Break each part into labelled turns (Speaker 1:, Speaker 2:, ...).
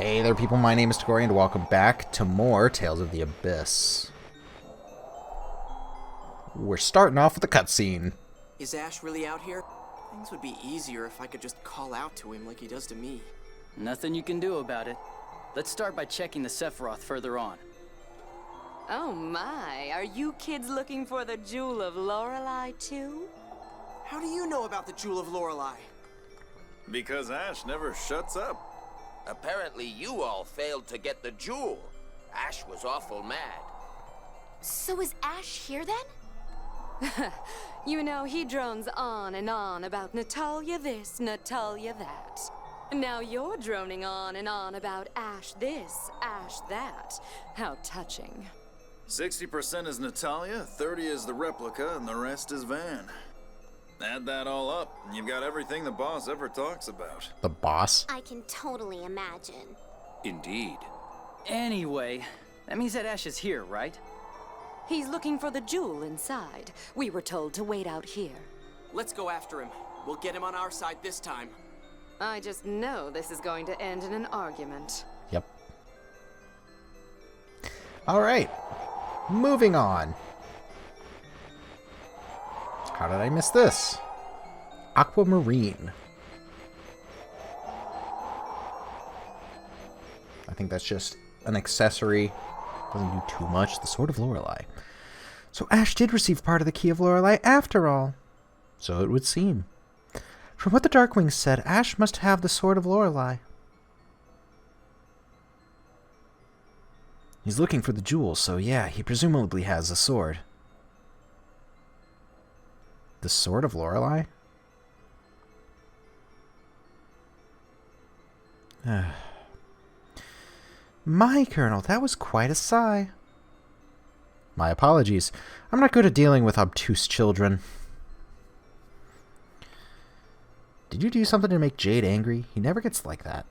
Speaker 1: Hey there people, my name is Tori and welcome back to more Tales of the Abyss. We're starting off with a cutscene.
Speaker 2: Is Ash really out here? Things would be easier if I could just call out to him like he does to me.
Speaker 3: Nothing you can do about it. Let's start by checking the Sephiroth further on.
Speaker 4: Oh my, are you kids looking for the Jewel of Lorelei too?
Speaker 2: How do you know about the Jewel of Lorelei?
Speaker 5: Because Ash never shuts up.
Speaker 6: Apparently you all failed to get the jewel. Ash was awful mad.
Speaker 7: So is Ash here then?
Speaker 4: You know, he drones on and on about Natalia this, Natalia that. Now you're droning on and on about Ash this, Ash that. How touching.
Speaker 5: 60% is Natalia, 30 is the replica, and the rest is Van. Add that all up, and you've got everything the boss ever talks about.
Speaker 1: The boss?
Speaker 7: I can totally imagine.
Speaker 6: Indeed.
Speaker 3: Anyway, that means that Ash is here, right?
Speaker 4: He's looking for the jewel inside. We were told to wait out here.
Speaker 2: Let's go after him. We'll get him on our side this time.
Speaker 4: I just know this is going to end in an argument.
Speaker 1: Yep. Alright. Moving on. How did I miss this? Aquamarine. I think that's just an accessory. Doesn't do too much. The Sword of Lorelei. So Ash did receive part of the Key of Lorelei after all. So it would seem. From what the Darkwing said, Ash must have the Sword of Lorelei. He's looking for the jewel, so yeah, he presumably has the sword. The Sword of Lorelei? My Colonel, that was quite a sigh. My apologies. I'm not good at dealing with obtuse children. Did you do something to make Jade angry? He never gets like that.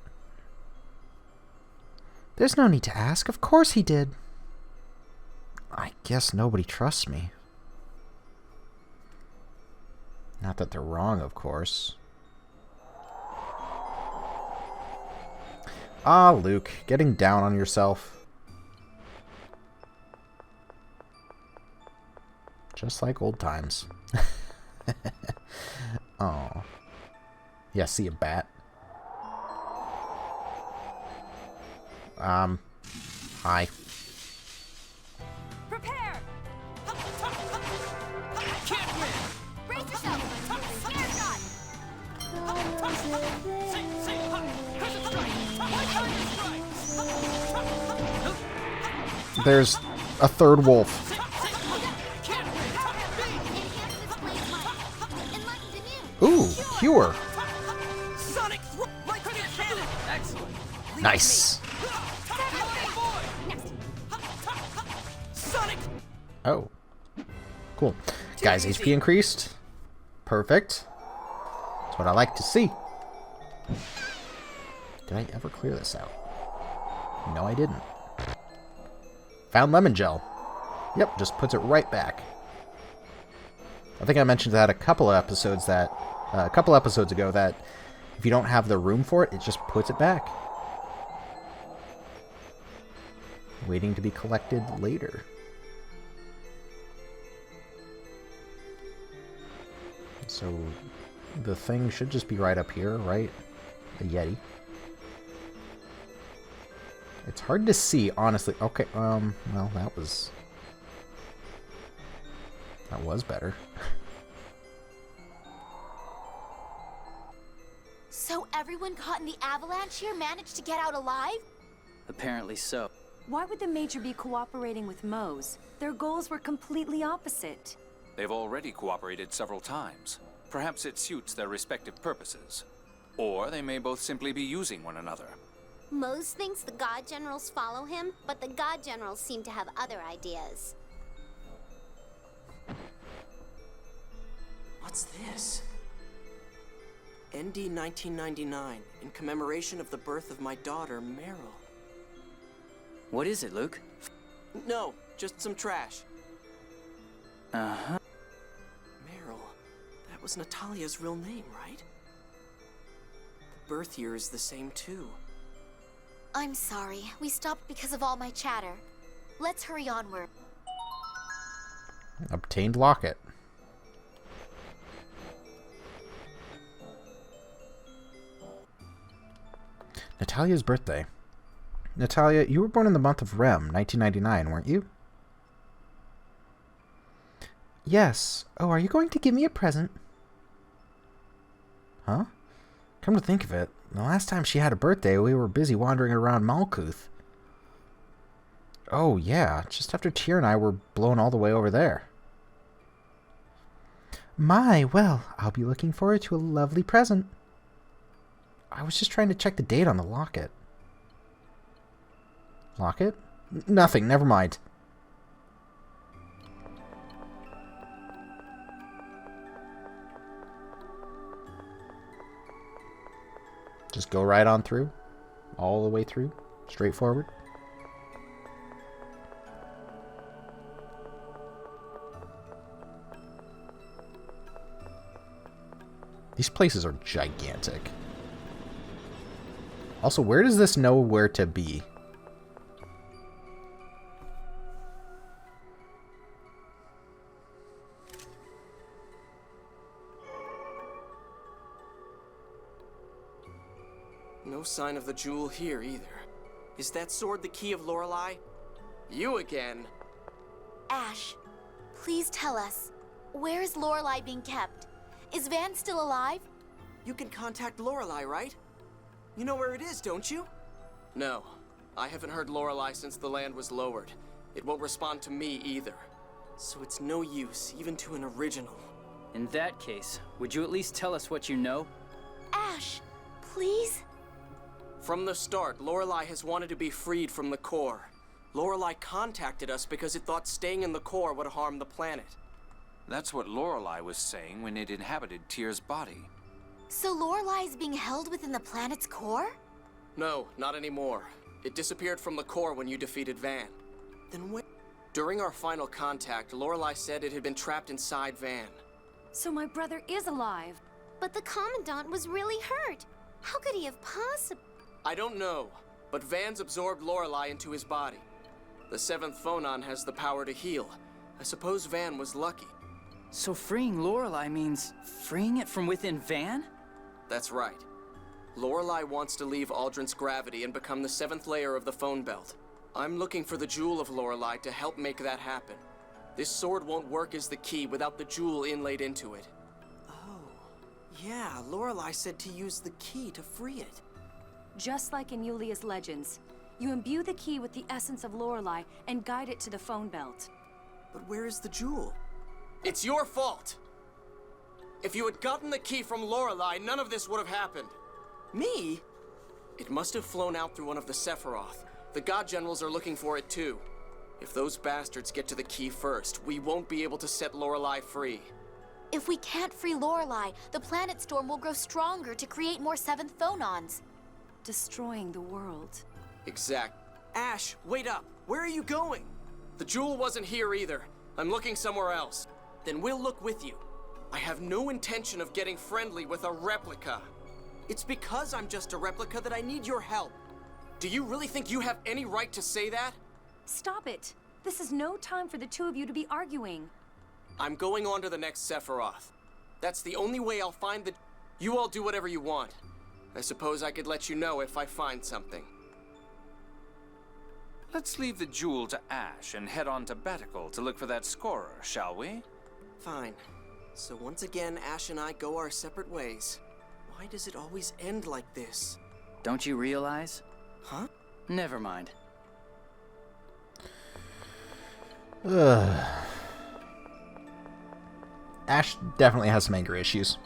Speaker 1: There's no need to ask. Of course he did. I guess nobody trusts me. Not that they're wrong, of course. Ah, Luke, getting down on yourself. Just like old times. Oh. Yeah, see a bat. Hi.
Speaker 7: Prepare! Can't win! Brace yourself! Snare shot!
Speaker 1: There's a third wolf. Ooh, Cure. Nice. Oh. Cool. Guys, HP increased. Perfect. That's what I like to see. Did I ever clear this out? No, I didn't. Found lemon gel. Yep, just puts it right back. I think I mentioned that a couple of episodes ago that if you don't have the room for it, it just puts it back. Waiting to be collected later. So the thing should just be right up here, right? The Yeti. It's hard to see, honestly. Okay, well, that was better.
Speaker 7: So everyone caught in the avalanche here managed to get out alive?
Speaker 3: Apparently so.
Speaker 8: Why would the Major be cooperating with Mose? Their goals were completely opposite.
Speaker 9: They've already cooperated several times. Perhaps it suits their respective purposes. Or they may both simply be using one another.
Speaker 7: Mose thinks the God Generals follow him, but the God Generals seem to have other ideas.
Speaker 2: What's this? ND 1999, in commemoration of the birth of my daughter, Meryl.
Speaker 3: What is it, Luke?
Speaker 2: No, just some trash.
Speaker 3: Uh-huh.
Speaker 2: Meryl. That was Natalia's real name, right? The birth year is the same, too.
Speaker 10: I'm sorry. We stopped because of all my chatter. Let's hurry onward.
Speaker 1: Obtained locket. Natalia's birthday. Natalia, you were born in the month of Rem, 1999, weren't you? Yes. Oh, are you going to give me a present? Huh? Come to think of it, the last time she had a birthday, we were busy wandering around Malkuth. Oh, yeah, just after Tyr and I were blown all the way over there. My, well, I'll be looking forward to a lovely present. I was just trying to check the date on the locket. Locket? Nothing, never mind. Just go right on through? All the way through? Straightforward? These places are gigantic. Also, where does this know where to be?
Speaker 2: No sign of the jewel here either. Is that sword the key of Lorelei? You again?
Speaker 10: Ash, please tell us. Where is Lorelei being kept? Is Van still alive?
Speaker 2: You can contact Lorelei, right? You know where it is, don't you? No. I haven't heard Lorelei since the land was lowered. It won't respond to me either. So it's no use, even to an original.
Speaker 3: In that case, would you at least tell us what you know?
Speaker 10: Ash, please?
Speaker 2: From the start, Lorelei has wanted to be freed from the core. Lorelei contacted us because it thought staying in the core would harm the planet.
Speaker 9: That's what Lorelei was saying when it inhabited Tyr's body.
Speaker 10: So Lorelei is being held within the planet's core?
Speaker 2: No, not anymore. It disappeared from the core when you defeated Van. Then when? During our final contact, Lorelei said it had been trapped inside Van.
Speaker 8: So my brother is alive.
Speaker 7: But the Commandant was really hurt. How could he have possibly...
Speaker 2: I don't know, but Van's absorbed Lorelei into his body. The seventh phonon has the power to heal. I suppose Van was lucky.
Speaker 3: So freeing Lorelei means freeing it from within Van?
Speaker 2: That's right. Lorelei wants to leave Aldrin's gravity and become the seventh layer of the phone belt. I'm looking for the jewel of Lorelei to help make that happen. This sword won't work as the key without the jewel inlaid into it. Oh, yeah, Lorelei said to use the key to free it.
Speaker 8: Just like in Yulia's legends, you imbue the key with the essence of Lorelei and guide it to the phone belt.
Speaker 2: But where is the jewel? It's your fault! If you had gotten the key from Lorelei, none of this would have happened. Me? It must have flown out through one of the Sephiroth. The God Generals are looking for it too. If those bastards get to the key first, we won't be able to set Lorelei free.
Speaker 10: If we can't free Lorelei, the planet storm will grow stronger to create more seventh phonons.
Speaker 8: Destroying the world.
Speaker 2: Exact. Ash, wait up! Where are you going? The jewel wasn't here either. I'm looking somewhere else. Then we'll look with you. I have no intention of getting friendly with a replica. It's because I'm just a replica that I need your help. Do you really think you have any right to say that?
Speaker 8: Stop it! This is no time for the two of you to be arguing.
Speaker 2: I'm going on to the next Sephiroth. That's the only way I'll find the... You all do whatever you want. I suppose I could let you know if I find something.
Speaker 9: Let's leave the jewel to Ash and head on to Batical to look for that scorer, shall we?
Speaker 2: Fine. So once again, Ash and I go our separate ways. Why does it always end like this?
Speaker 3: Don't you realize?
Speaker 2: Huh?
Speaker 3: Never mind.
Speaker 1: Ash definitely has some anger issues.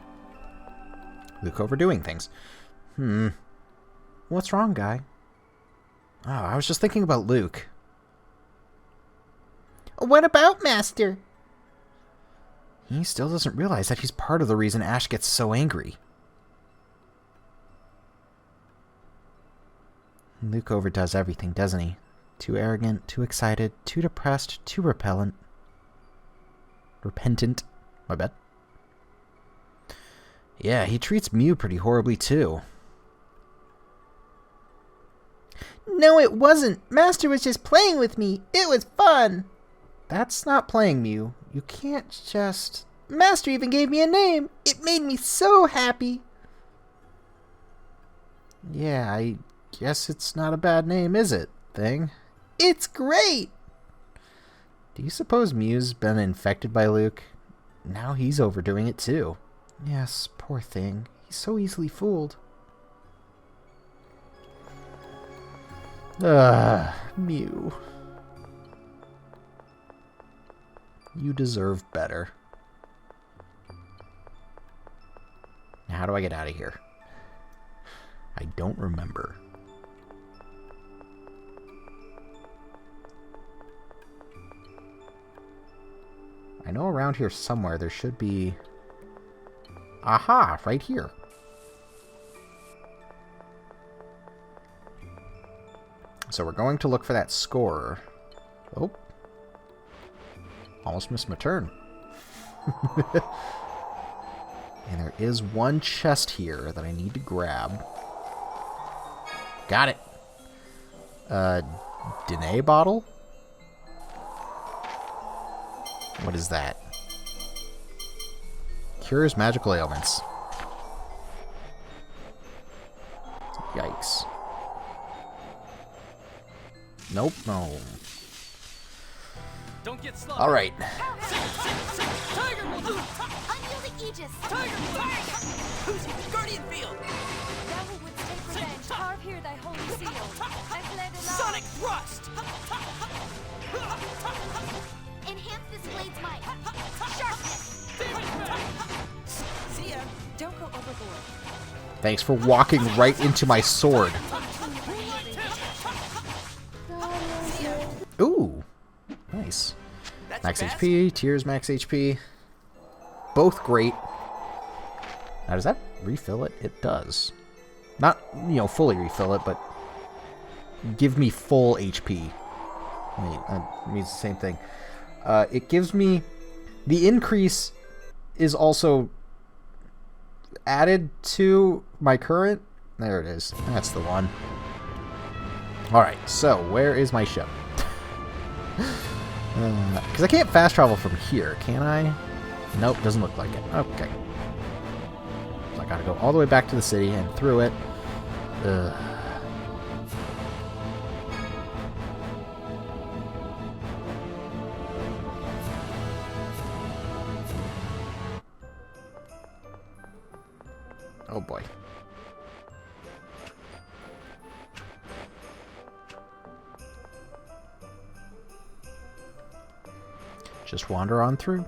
Speaker 1: Luke overdoing things. What's wrong, guy? Oh, I was just thinking about Luke. What about Master? He still doesn't realize that he's part of the reason Ash gets so angry. Luke overdoes everything, doesn't he? Too arrogant, too excited, too depressed, too repellent. Repentant. My bad. Yeah, he treats Mew pretty horribly, too. No, it wasn't. Master was just playing with me. It was fun. That's not playing, Mew. You can't just... Master even gave me a name. It made me so happy. Yeah, I guess it's not a bad name, is it, Thing? It's great! Do you suppose Mew's been infected by Luke? Now he's overdoing it too. Yes, poor Thing. He's so easily fooled. Mew. You deserve better. Now, how do I get out of here? I don't remember. I know around here somewhere there should be... Aha! Right here. So we're going to look for that scorer. Oh. Almost missed my turn. And there is one chest here that I need to grab. Got it. Dene bottle? What is that? Cures magical ailments. Yikes. Nope, no.
Speaker 3: Don't get slow.
Speaker 1: All right.
Speaker 10: Tiger! Unyielding Aegis!
Speaker 2: Tiger! Who's he? Guardian Field!
Speaker 8: Thou who wouldst take revenge, carve here thy holy seal.
Speaker 2: Sonic Thrust!
Speaker 10: Enhance this blade's might. Sharpness!
Speaker 2: See ya!
Speaker 8: Don't go overboard.
Speaker 1: Thanks for walking right into my sword. Ooh. Nice.
Speaker 2: That's
Speaker 1: Max
Speaker 2: fast.
Speaker 1: HP, Tears max HP. Both great. Now, does that refill it? It does. Not, fully refill it, but give me full HP. Wait, that means the same thing. It gives me... The increase is also added to my current... There it is. That's the one. Alright, so where is my ship? Because I can't fast travel from here, can I? Nope, doesn't look like it. Okay. So I gotta go all the way back to the city and through it. Ugh. Oh boy. Just wander on through.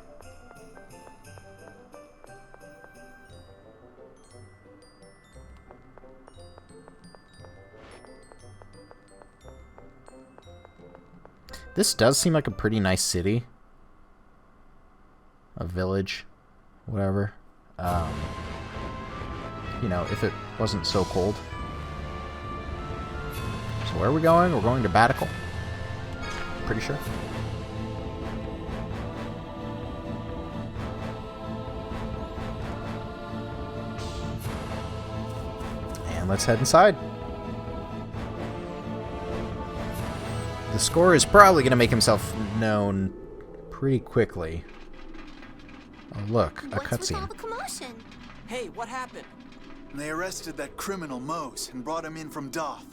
Speaker 1: This does seem like a pretty nice city. A village. Whatever. If it wasn't so cold. So where are we going? We're going to Batical. Pretty sure. And let's head inside. The scorer is probably going to make himself known pretty quickly. Oh, look, a
Speaker 7: What's with all
Speaker 1: cutscene.
Speaker 7: the commotion?
Speaker 2: Hey, what happened?
Speaker 11: They arrested that criminal Mose and brought him in from Doth.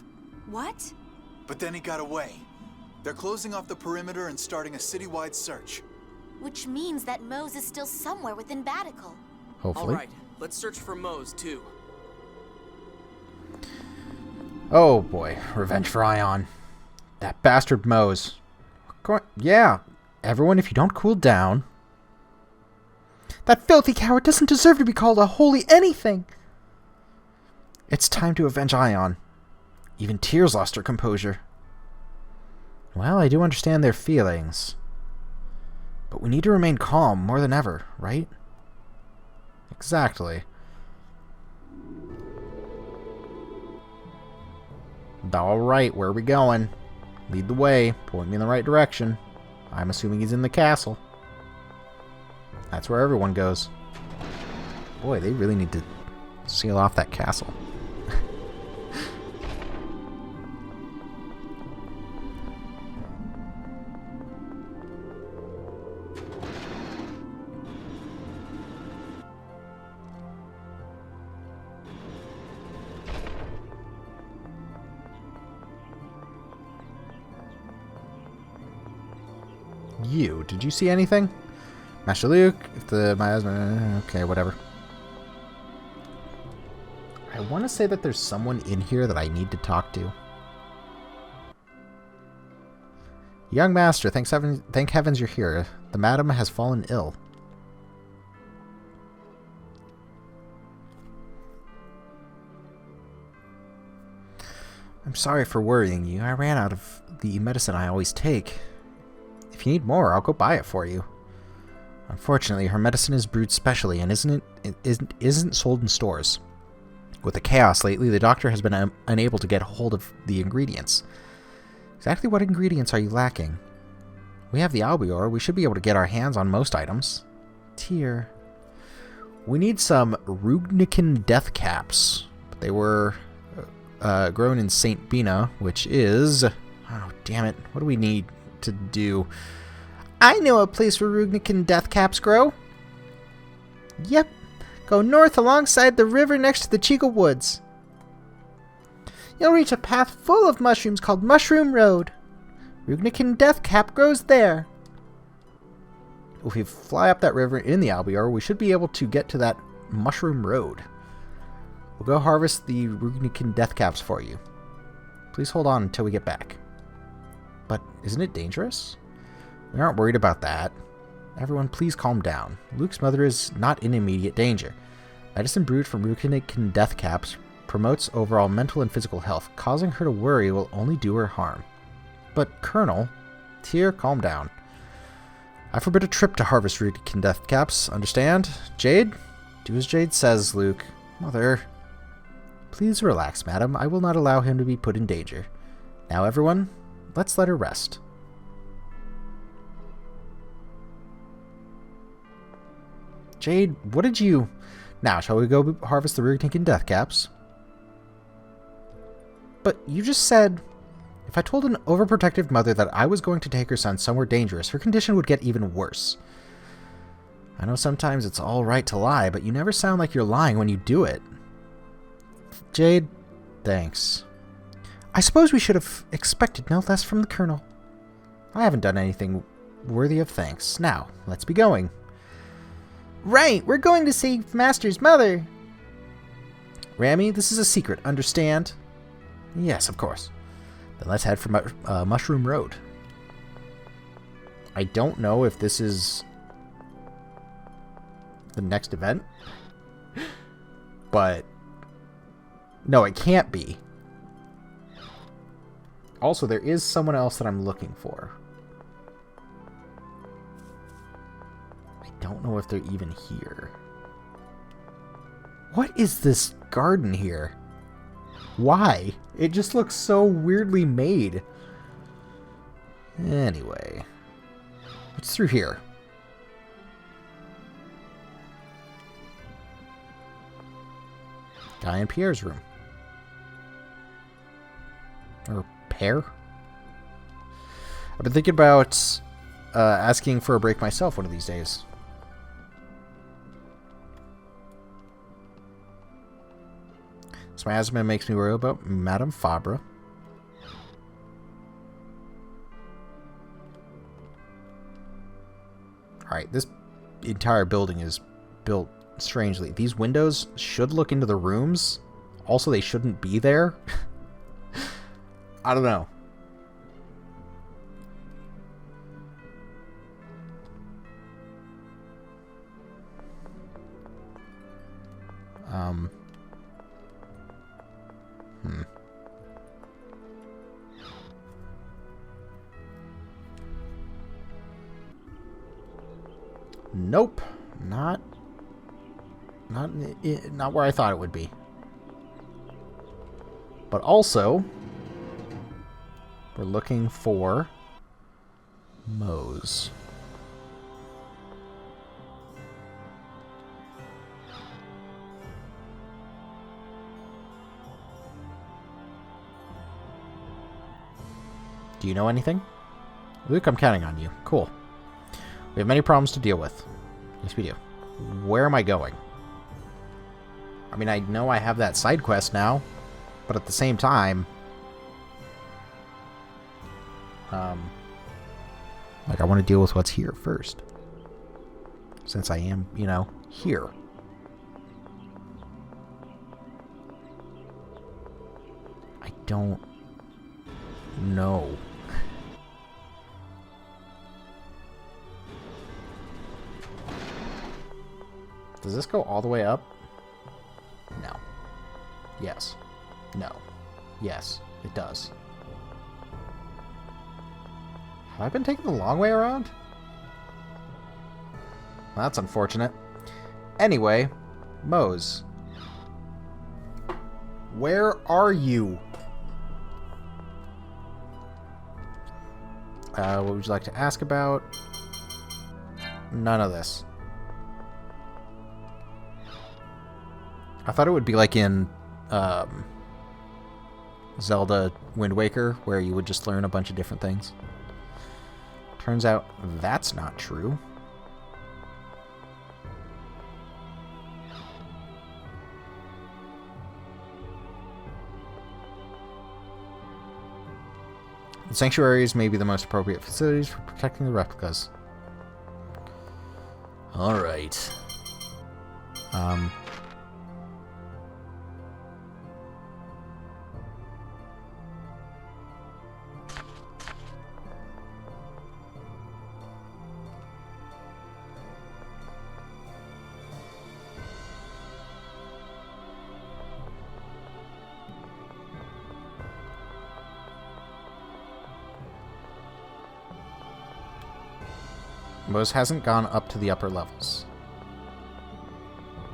Speaker 8: What?
Speaker 11: But then he got away. They're closing off the perimeter and starting a citywide search.
Speaker 10: Which means that Mose is still somewhere within Batical.
Speaker 1: Hopefully.
Speaker 2: Alright, let's search for Mose, too.
Speaker 1: Oh boy, revenge for Ion. That bastard Mose. Yeah, everyone, if you don't cool down. That filthy coward doesn't deserve to be called a holy anything. It's time to avenge Ion. Even Tears lost her composure. Well, I do understand their feelings. But we need to remain calm more than ever, right? Exactly. Alright, where are we going? Lead the way. Point me in the right direction. I'm assuming he's in the castle. That's where everyone goes. Boy, they really need to seal off that castle. You. Did you see anything? Master Luke, if the miasma... Okay, whatever. I want to say that there's someone in here that I need to talk to. Young Master, thank heavens you're here. The madam has fallen ill. I'm sorry for worrying you. I ran out of the medicine I always take. If you need more, I'll go buy it for you. Unfortunately, her medicine is brewed specially and isn't sold in stores. With the chaos lately, the doctor has been unable to get hold of the ingredients. Exactly what ingredients are you lacking? We have the Albior. We should be able to get our hands on most items. Tyr. We need some Rugnican death caps. They were grown in St. Bina, which is... Oh, damn it. What do we need to do? I know a place where Rugnican death caps grow. Yep. Go north alongside the river next to the Chica Woods. You'll reach a path full of mushrooms called Mushroom Road. Rugnican death cap grows there. If we fly up that river in the Albior, we should be able to get to that Mushroom Road. We'll go harvest the Rugnican death caps for you. Please hold on until we get back. But isn't it dangerous? We aren't worried about that. Everyone, please calm down. Luke's mother is not in immediate danger. Medicine brewed from Rugnican death caps promotes overall mental and physical health. Causing her to worry will only do her harm. But, Colonel, Tyr, calm down. I forbid a trip to harvest Rugnican death caps, understand? Jade? Do as Jade says, Luke. Mother. Please relax, madam. I will not allow him to be put in danger. Now, everyone, let's let her rest. Jade, what did you... Now, shall we go harvest the Rugnican death caps? But you just said... If I told an overprotective mother that I was going to take her son somewhere dangerous, her condition would get even worse. I know sometimes it's all right to lie, but you never sound like you're lying when you do it. Jade, thanks. I suppose we should have expected no less from the Colonel. I haven't done anything worthy of thanks. Now, let's be going. Right, we're going to save Master's mother. Rami, this is a secret, understand? Yes, of course. Then let's head for Mushroom Road. I don't know if this is the next event, but no, it can't be. Also, there is someone else that I'm looking for. I don't know if they're even here. What is this garden here? Why? It just looks so weirdly made. Anyway. What's through here? Guy in Pierre's room. Or Pear? I've been thinking about asking for a break myself one of these days. This miasma makes me worry about Madame Fabre. Alright, this entire building is built strangely. These windows should look into the rooms. Also, they shouldn't be there. I don't know. Nope. Not where I thought it would be. But also, we're looking for Mose. Do you know anything? Luke, I'm counting on you. Cool. We have many problems to deal with. Yes, we do. Where am I going? I mean, I know I have that side quest now, but at the same time... Like, I want to deal with what's here first. Since I am, you know, here. I don't know. Does this go all the way up? No. Yes. No. Yes, it does. Have I been taking the long way around? Well, that's unfortunate. Anyway, Mose. Where are you? What would you like to ask about? None of this. I thought it would be like in Zelda Wind Waker, where you would just learn a bunch of different things. Turns out that's not true. The sanctuaries may be the most appropriate facilities for protecting the replicas. Alright. Mose hasn't gone up to the upper levels.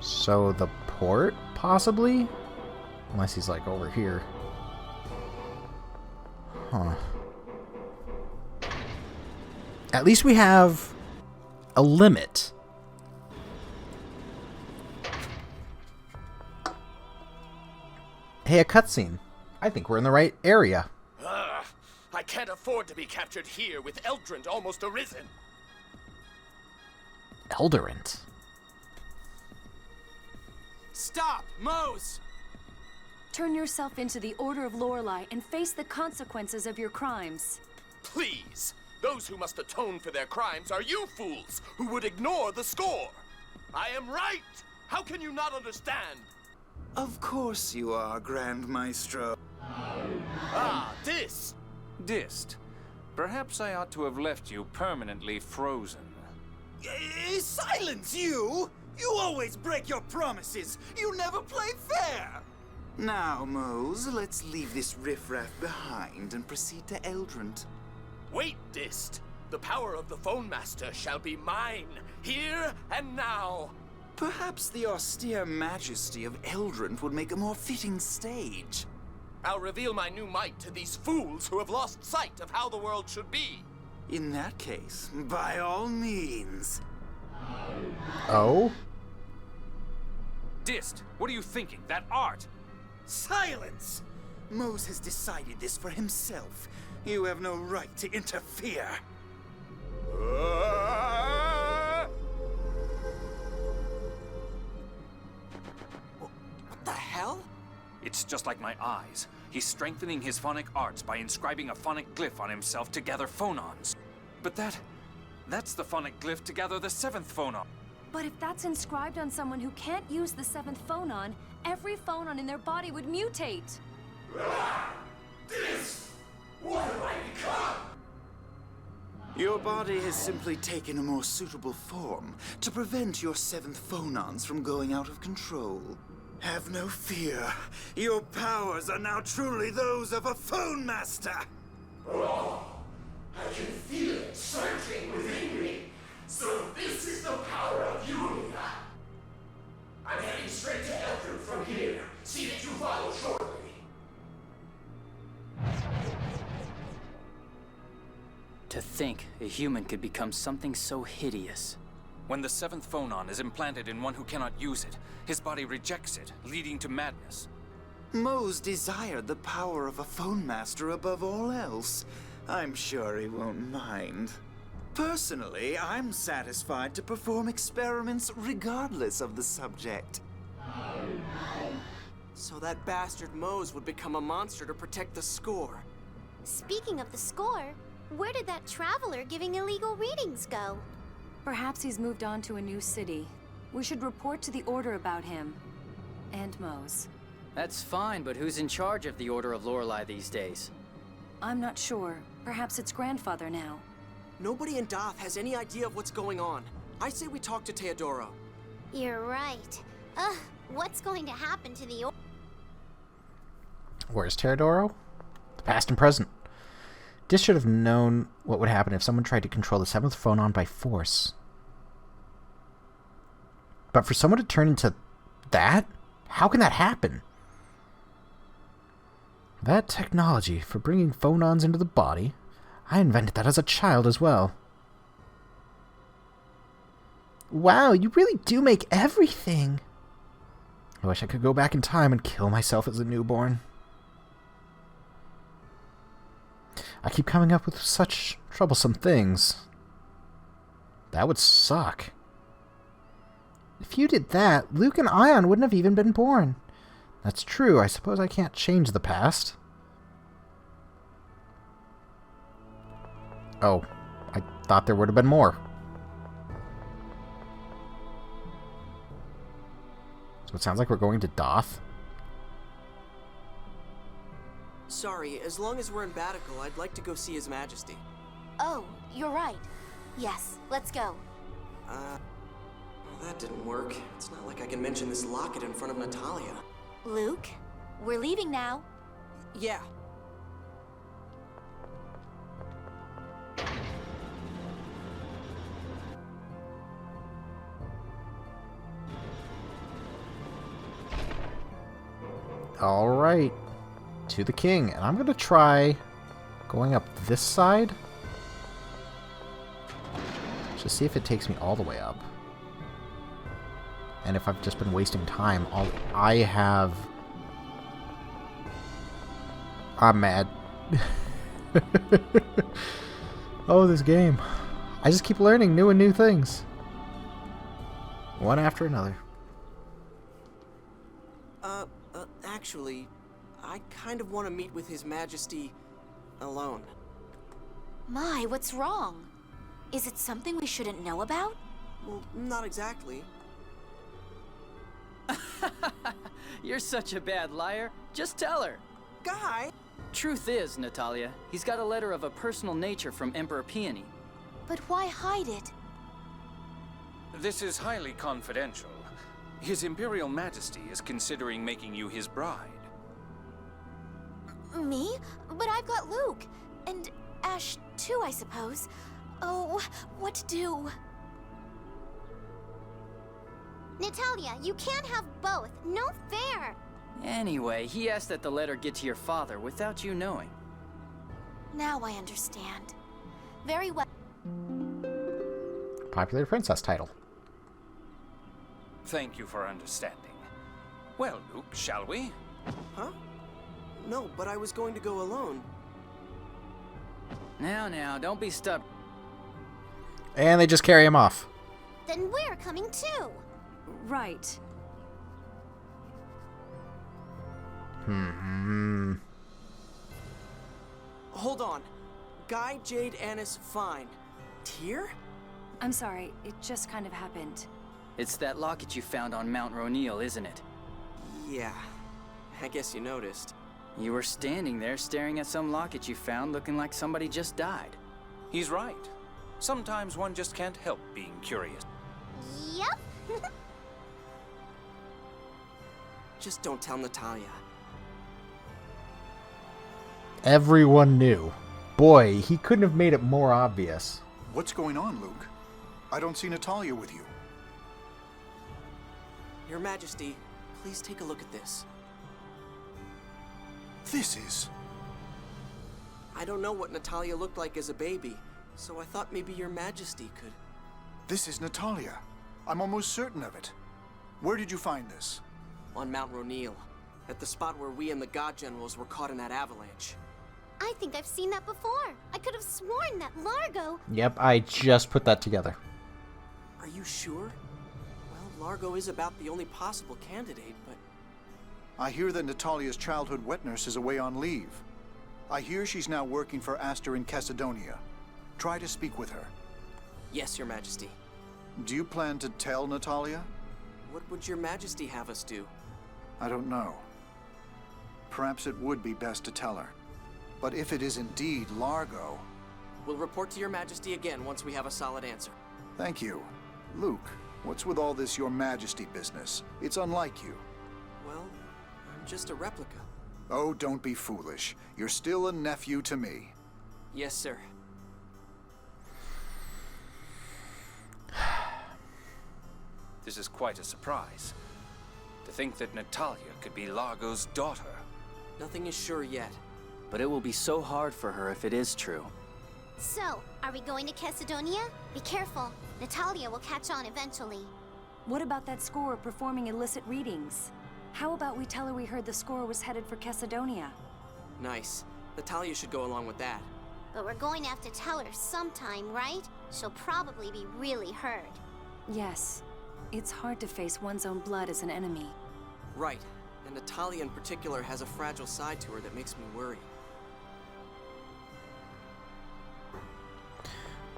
Speaker 1: So the port, possibly? Unless he's like over here. Huh. At least we have a limit. Hey, a cutscene. I think we're in the right area.
Speaker 2: I can't afford to be captured here with Eldrant almost arisen.
Speaker 1: Elderant.
Speaker 2: Stop, Mose!
Speaker 8: Turn yourself into the Order of Lorelei and face the consequences of your crimes.
Speaker 2: Please! Those who must atone for their crimes are you fools who would ignore the score! I am right! How can you not understand?
Speaker 5: Of course you are, Grand Maestro.
Speaker 2: Ah, this!
Speaker 9: Dist, perhaps I ought to have left you permanently frozen.
Speaker 5: Silence, you! You always break your promises! You never play fair! Now, Mose, let's leave this riffraff behind and proceed to Eldrant.
Speaker 2: Wait, Dist! The power of the Phone Master shall be mine, here and now!
Speaker 5: Perhaps the austere majesty of Eldrant would make a more fitting stage.
Speaker 2: I'll reveal my new might to these fools who have lost sight of how the world should be.
Speaker 5: In that case, by all means.
Speaker 1: Oh?
Speaker 9: Dist, what are you thinking? That art!
Speaker 5: Silence! Mose has decided this for himself. You have no right to interfere.
Speaker 2: What the hell?
Speaker 9: It's just like my eyes. He's strengthening his phonic arts by inscribing a phonic glyph on himself to gather phonons. But that's the phonic glyph to gather the 7th phonon.
Speaker 8: But if that's inscribed on someone who can't use the 7th phonon, every phonon in their body would mutate.
Speaker 2: This! What have I become?
Speaker 5: Your body has simply taken a more suitable form to prevent your 7th phonons from going out of control. Have no fear. Your powers are now truly those of a Phone Master.
Speaker 2: Oh, I can feel it surging within me. So this is the power of Yulia. I'm heading straight to Eldrant from here. See that you follow shortly.
Speaker 3: To think a human could become something so hideous.
Speaker 9: When the 7th phonon is implanted in one who cannot use it, his body rejects it, leading to madness.
Speaker 5: Mose desired the power of a Phone Master above all else. I'm sure he won't mind. Personally, I'm satisfied to perform experiments regardless of the subject.
Speaker 2: So that bastard Mose would become a monster to protect the score.
Speaker 7: Speaking of the score, Where did that traveler giving illegal readings go?
Speaker 8: Perhaps he's moved on to a new city. We should report to the Order about him. And Mose.
Speaker 3: That's fine, but who's in charge of the Order of Lorelei these days?
Speaker 8: I'm not sure. Perhaps it's grandfather now.
Speaker 2: Nobody in Doth has any idea of what's going on. I say we talk to Teodoro.
Speaker 7: You're right. Ugh, what's going to happen to the
Speaker 1: Where's Teodoro? The past and present. Dis should have known what would happen if someone tried to control the 7th phonon by force. But for someone to turn into that? How can that happen? That technology for bringing phonons into the body, I invented that as a child as well. Wow, you really do make everything. I wish I could go back in time and kill myself as a newborn. I keep coming up with such troublesome things. That would suck. If you did that, Luke and Ion wouldn't have even been born. That's true. I suppose I can't change the past. Oh, I thought there would have been more. So it sounds like we're going to Doth.
Speaker 2: Sorry, as long as we're in Batical, I'd like to go see His Majesty.
Speaker 10: Oh, you're right. Yes, let's go.
Speaker 2: Well, that didn't work. It's not like I can mention this locket in front of Natalia.
Speaker 10: Luke, we're leaving now.
Speaker 2: Yeah.
Speaker 1: Alright. To the king. And I'm going to try going up this side. Just see if it takes me all the way up. And if I've just been wasting time, I'm mad. Oh, this game. I just keep learning new things. One after another.
Speaker 2: Actually, I kind of want to meet with His Majesty alone.
Speaker 10: My, what's wrong? Is it something we shouldn't know about?
Speaker 2: Well, not exactly.
Speaker 3: You're such a bad liar. Just tell her.
Speaker 2: Guy!
Speaker 3: Truth is, Natalia, he's got a letter of a personal nature from Emperor Peony.
Speaker 10: But why hide it?
Speaker 9: This is highly confidential. His Imperial Majesty is considering making you his bride.
Speaker 10: Me? But I've got Luke. And Ash, too, I suppose. Oh, what to do?
Speaker 7: Natalia, you can't have both. No fair.
Speaker 3: Anyway, he asked that the letter get to your father without you knowing.
Speaker 10: Now I understand. Very well.
Speaker 1: Popular princess title.
Speaker 9: Thank you for understanding. Well, Luke, shall we?
Speaker 2: Huh? No, but I was going to go alone.
Speaker 3: Now, don't be stubborn.
Speaker 1: And they just carry him off.
Speaker 7: Then we're coming too.
Speaker 8: Right.
Speaker 2: Hold on. Guy, Jade, Annis, fine. Tyr?
Speaker 8: I'm sorry, it just kind of happened.
Speaker 3: It's that locket you found on Mount Ronil, isn't it?
Speaker 2: Yeah. I guess you noticed.
Speaker 3: You were standing there staring at some locket you found looking like somebody just died.
Speaker 9: He's right. Sometimes one just can't help being curious.
Speaker 7: Yep.
Speaker 2: Just don't tell Natalia.
Speaker 1: Everyone knew. Boy, he couldn't have made it more obvious.
Speaker 11: What's going on, Luke? I don't see Natalia with you.
Speaker 2: Your Majesty, please take a look at this.
Speaker 11: This is...
Speaker 2: I don't know what Natalia looked like as a baby, so I thought maybe Your Majesty could...
Speaker 11: This is Natalia. I'm almost certain of it. Where did you find this?
Speaker 2: On Mount Ronil, at the spot where we and the God Generals were caught in that avalanche.
Speaker 7: I think I've seen that before. I could have sworn that Largo...
Speaker 1: Yep, I just put that together.
Speaker 2: Are you sure? Well, Largo is about the only possible candidate, but...
Speaker 11: I hear that Natalia's childhood wet nurse is away on leave. I hear she's now working for Aster in Kessadonia. Try to speak with her.
Speaker 2: Yes, Your Majesty.
Speaker 11: Do you plan to tell Natalia?
Speaker 2: What would Your Majesty have us do?
Speaker 11: I don't know. Perhaps it would be best to tell her. But if it is indeed Largo...
Speaker 2: We'll report to Your Majesty again once we have a solid answer.
Speaker 11: Thank you. Luke, what's with all this Your Majesty business? It's unlike you.
Speaker 2: Well, I'm just a replica.
Speaker 11: Oh, don't be foolish. You're still a nephew to me.
Speaker 2: Yes, sir.
Speaker 9: This is quite a surprise. To think that Natalia could be Largo's daughter.
Speaker 2: Nothing is sure yet.
Speaker 3: But it will be so hard for her if it is true.
Speaker 7: So, are we going to Kessadonia? Be careful. Natalia will catch on eventually.
Speaker 8: What about that scorer performing illicit readings? How about we tell her we heard the scorer was headed for Kessadonia?
Speaker 2: Nice. Natalia should go along with that.
Speaker 7: But we're going to have to tell her sometime, right? She'll probably be really hurt.
Speaker 8: Yes. It's hard to face one's own blood as an enemy.
Speaker 2: Right. And Natalia in particular has a fragile side to her that makes me worry.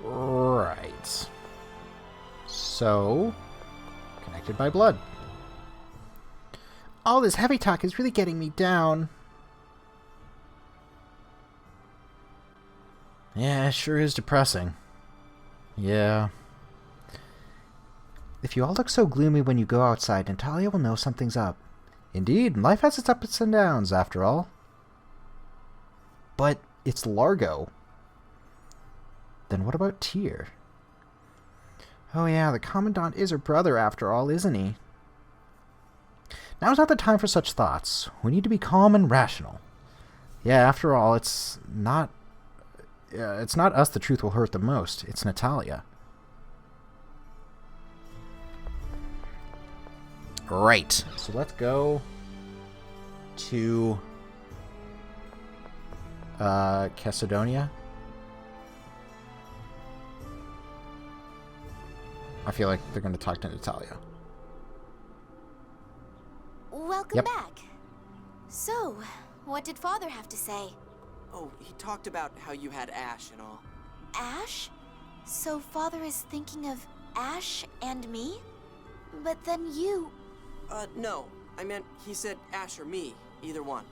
Speaker 1: Right. So, connected by blood. All this heavy talk is really getting me down. Yeah, it sure is depressing. Yeah. If you all look so gloomy when you go outside, Natalia will know something's up. Indeed, life has its ups and downs, after all. But it's Largo. Then what about Tyr? Oh yeah, the Commandant is her brother after all, isn't he? Now's not the time for such thoughts. We need to be calm and rational. Yeah, after all, it's not us the truth will hurt the most. It's Natalia. Right. So let's go to Kessadonia. I feel like they're going to talk to Natalia.
Speaker 10: Welcome back. So, what did Father have to say?
Speaker 2: Oh, he talked about how you had Ash and all.
Speaker 10: Ash? So Father is thinking of Ash and me? But then you...
Speaker 2: No. I meant he said Ash or me. Either one.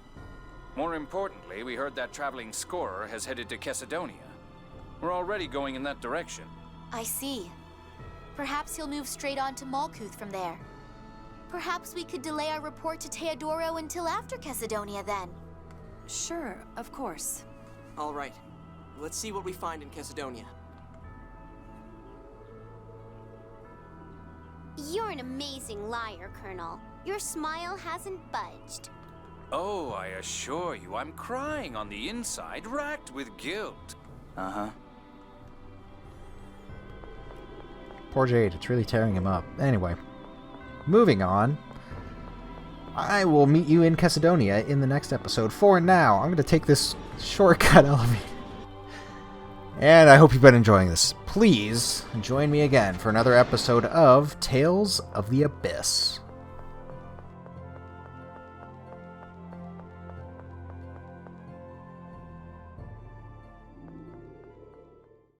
Speaker 9: More importantly, we heard that traveling scorer has headed to Kessadonia. We're already going in that direction.
Speaker 10: I see. Perhaps he'll move straight on to Malkuth from there. Perhaps we could delay our report to Teodoro until after Kessadonia then.
Speaker 8: Sure, of course.
Speaker 2: All right. Let's see what we find in Kessadonia.
Speaker 7: You're an amazing liar, Colonel. Your smile hasn't budged.
Speaker 9: Oh, I assure you, I'm crying on the inside, racked with guilt.
Speaker 3: Uh-huh.
Speaker 1: Poor Jade, it's really tearing him up. Anyway, moving on. I will meet you in Kessadonia in the next episode. For now, I'm going to take this shortcut elevator. And I hope you've been enjoying this. Please join me again for another episode of Tales of the Abyss.